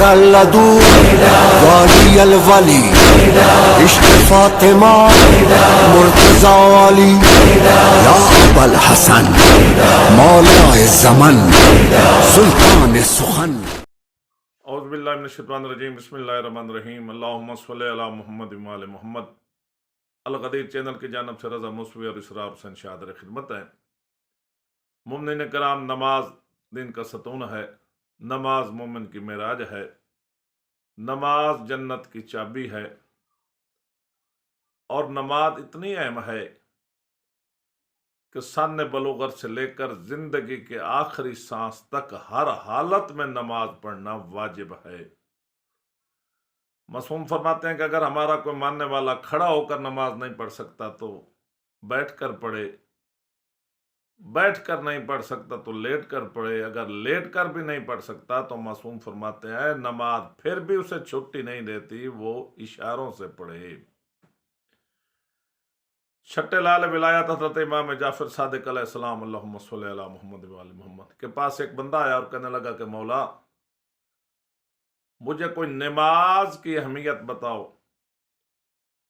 الدو والی الولی عشق فاطمہ مرتضی والی یا ابا الحسن مولا زمن سلطان سخن. اعوذ باللہ من الشیطان الرجیم. بسم اللہ الرحمن الرحیم. اللہم صلی علی محمد وعلی محمد. الغدیر چینل کی جانب سے رضا موسوی اور اسرار حسین شہادر خدمت ہے. مومنین کرام، نماز دین کا ستون ہے. نماز مومن کی معراج ہے. نماز جنت کی چابی ہے. اور نماز اتنی اہم ہے کہ سن بلوغت سے لے کر زندگی کے آخری سانس تک ہر حالت میں نماز پڑھنا واجب ہے. معصوم فرماتے ہیں کہ اگر ہمارا کوئی ماننے والا کھڑا ہو کر نماز نہیں پڑھ سکتا تو بیٹھ کر پڑھے، بیٹھ کر نہیں پڑھ سکتا تو لیٹ کر پڑھے، اگر لیٹ کر بھی نہیں پڑھ سکتا تو معصوم فرماتے ہیں نماز پھر بھی اسے چھٹی نہیں دیتی، وہ اشاروں سے پڑھے. چھٹے لال ولایت حضرت امام جعفر صادق علیہ السلام اللہم صلی علی محمد وعلی محمد کے پاس ایک بندہ آیا اور کہنے لگا کہ مولا، مجھے کوئی نماز کی اہمیت بتاؤ.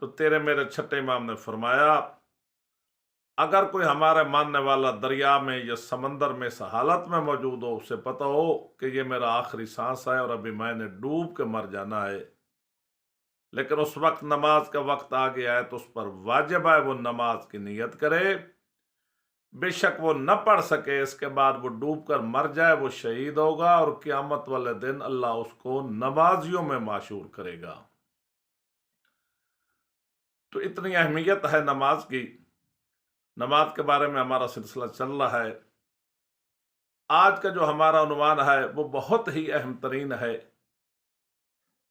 تو تیرے میرے چھٹے امام نے فرمایا، اگر کوئی ہمارے ماننے والا دریا میں یا سمندر میں اس حالت میں موجود ہو، اسے پتہ ہو کہ یہ میرا آخری سانس ہے اور ابھی میں نے ڈوب کے مر جانا ہے، لیکن اس وقت نماز کا وقت آ گیا ہے تو اس پر واجب ہے وہ نماز کی نیت کرے. بے شک وہ نہ پڑھ سکے، اس کے بعد وہ ڈوب کر مر جائے، وہ شہید ہوگا اور قیامت والے دن اللہ اس کو نمازیوں میں معشور کرے گا. تو اتنی اہمیت ہے نماز کی. نماز کے بارے میں ہمارا سلسلہ چل رہا ہے. آج کا جو ہمارا عنوان ہے وہ بہت ہی اہم ترین ہے.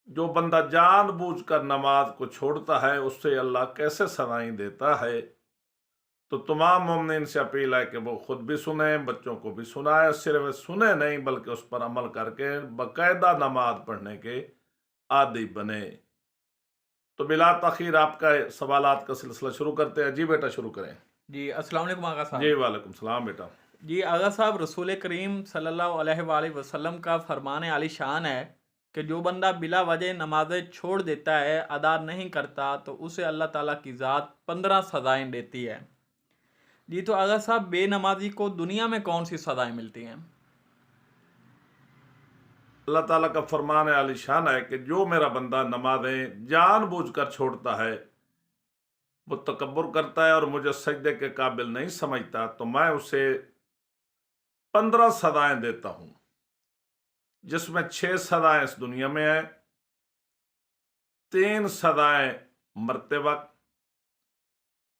جو بندہ جان بوجھ کر نماز کو چھوڑتا ہے اس سے اللہ کیسے سزائیں دیتا ہے. تو تمام مومنین سے اپیل ہے کہ وہ خود بھی سنیں، بچوں کو بھی سنائے، صرف سنیں نہیں بلکہ اس پر عمل کر کے باقاعدہ نماز پڑھنے کے عادی بنے. تو بلا تاخیر آپ کا سوالات کا سلسلہ شروع کرتے ہیں. جی بیٹا شروع کریں. جی السلام علیکم آغا صاحب. جی وعلیکم السلام بیٹا. جی آغا صاحب، رسول کریم صلی اللہ علیہ وآلہ وسلم کا فرمان عالی شان ہے کہ جو بندہ بلا وجہ نمازیں چھوڑ دیتا ہے، ادا نہیں کرتا، تو اسے اللہ تعالیٰ کی ذات 15 سزائیں دیتی ہے. جی تو آغا صاحب، بے نمازی کو دنیا میں کون سی سزائیں ملتی ہیں؟ اللہ تعالیٰ کا فرمان عالی شان ہے کہ جو میرا بندہ نمازیں جان بوجھ کر چھوڑتا ہے، وہ تکبر کرتا ہے اور مجھے سجدے کے قابل نہیں سمجھتا، تو میں اسے 15 سزائیں دیتا ہوں، جس میں 6 سزائیں اس دنیا میں ہیں، 3 سزائیں مرتے وقت،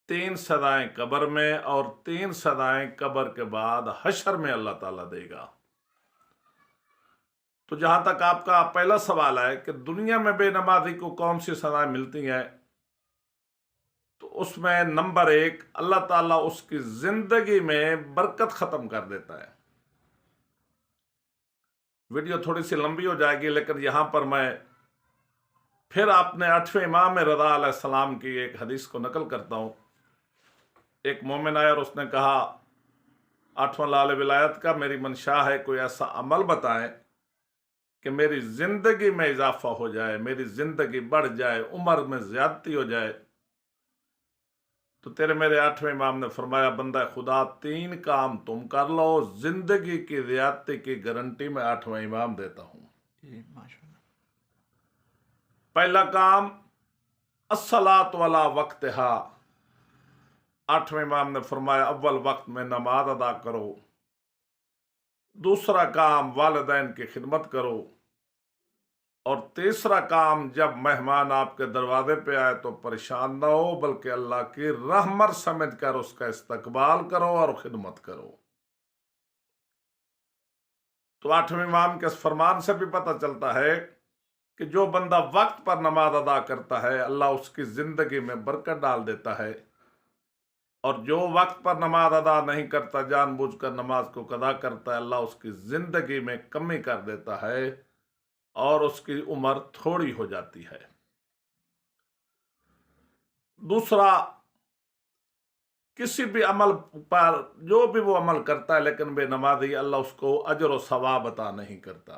3 سزائیں قبر میں اور 3 سزائیں قبر کے بعد حشر میں اللہ تعالیٰ دے گا. تو جہاں تک آپ کا پہلا سوال ہے کہ دنیا میں بے نمازی کو کون سی سزائیں ملتی ہیں، تو اس میں نمبر 1، اللہ تعالیٰ اس کی زندگی میں برکت ختم کر دیتا ہے. ویڈیو تھوڑی سی لمبی ہو جائے گی، لیکن یہاں پر میں پھر اپنے 8ویں امام رضا علیہ السلام کی ایک حدیث کو نقل کرتا ہوں. ایک مومن آیا اور اس نے کہا، 8واں لال ولایت کا میری منشا ہے کوئی ایسا عمل بتائیں کہ میری زندگی میں اضافہ ہو جائے، میری زندگی بڑھ جائے، عمر میں زیادتی ہو جائے. تو تیرے میرے 8ویں امام نے فرمایا، بندہ خدا 3 کام تم کر لو، زندگی کی زیادتی کی گارنٹی میں 8واں امام دیتا ہوں. جی ماشاء اللہ. پہلا کام، الصلاۃ علی وقتہا. 8ویں امام نے فرمایا اول وقت میں نماز ادا کرو. دوسرا کام، والدین کی خدمت کرو. اور تیسرا کام، جب مہمان آپ کے دروازے پہ آئے تو پریشان نہ ہو بلکہ اللہ کی رحمت سمجھ کر اس کا استقبال کرو اور خدمت کرو. تو 8ویں امام کے اس فرمان سے بھی پتہ چلتا ہے کہ جو بندہ وقت پر نماز ادا کرتا ہے اللہ اس کی زندگی میں برکت ڈال دیتا ہے، اور جو وقت پر نماز ادا نہیں کرتا، جان بوجھ کر نماز کو قضا کرتا ہے، اللہ اس کی زندگی میں کمی کر دیتا ہے اور اس کی عمر تھوڑی ہو جاتی ہے. دوسرا، کسی بھی عمل پر جو بھی وہ عمل کرتا ہے لیکن بے نمازی، اللہ اس کو اجر و ثواب عطا نہیں کرتا.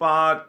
5,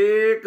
1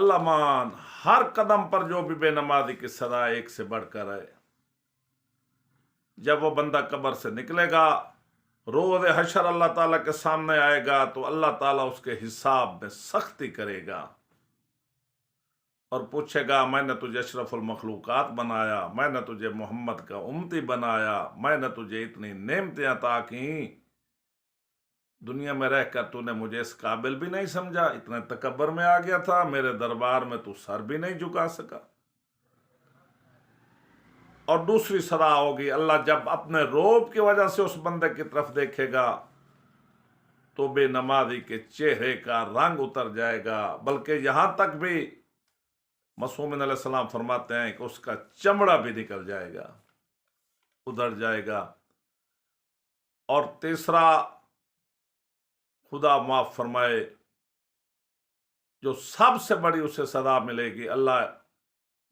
اللہ مان ہر قدم پر جو بھی بے نمازی کی سزا ایک سے بڑھ کر ہے. جب وہ بندہ قبر سے نکلے گا، روز حشر اللہ تعالیٰ کے سامنے آئے گا تو اللہ تعالیٰ اس کے حساب میں سختی کرے گا اور پوچھے گا میں نے تجھے اشرف المخلوقات بنایا، میں نے تجھے محمد کا امتی بنایا، میں نے تجھے اتنی نعمتیں عطا کیں، دنیا میں رہ کر تو نے مجھے اس قابل بھی نہیں سمجھا، اتنے تکبر میں آ گیا تھا، میرے دربار میں تو سر بھی نہیں جھکا سکا. اور دوسری سزا ہوگی، اللہ جب اپنے روب کی وجہ سے اس بندے کی طرف دیکھے گا تو بے نمازی کے چہرے کا رنگ اتر جائے گا، بلکہ یہاں تک بھی معصوم علیہ السلام فرماتے ہیں کہ اس کا چمڑا بھی نکل جائے گا، ادھر جائے گا. اور تیسرا، خدا معاف فرمائے، جو سب سے بڑی اسے سزا ملے گی، اللہ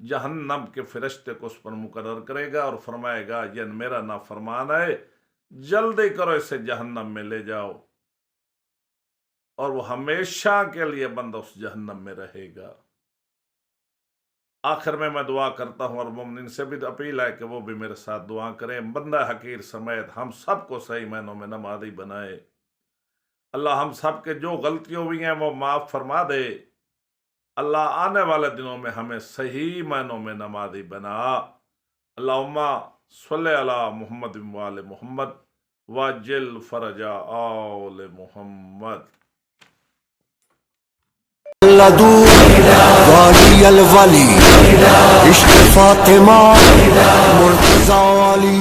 جہنم کے فرشتے کو اس پر مقرر کرے گا اور فرمائے گا یہ میرا نافرمان ہے، جلدی کرو اسے جہنم میں لے جاؤ، اور وہ ہمیشہ کے لیے بندہ اس جہنم میں رہے گا. آخر میں دعا کرتا ہوں اور مومنین سے بھی اپیل ہے کہ وہ بھی میرے ساتھ دعا کریں، بندہ حقیر سمیت ہم سب کو صحیح معنوں میں نمازی بنائے. اللہ ہم سب کے جو غلطیاں ہوئی ہیں وہ معاف فرما دے. اللہ آنے والے دنوں میں ہمیں صحیح معنوں میں نمازی بنا. اللہم صلی علی محمد وآل محمد واجل فرج آل محمد. لدو والی الولی عشق فاطمہ مرتضی والی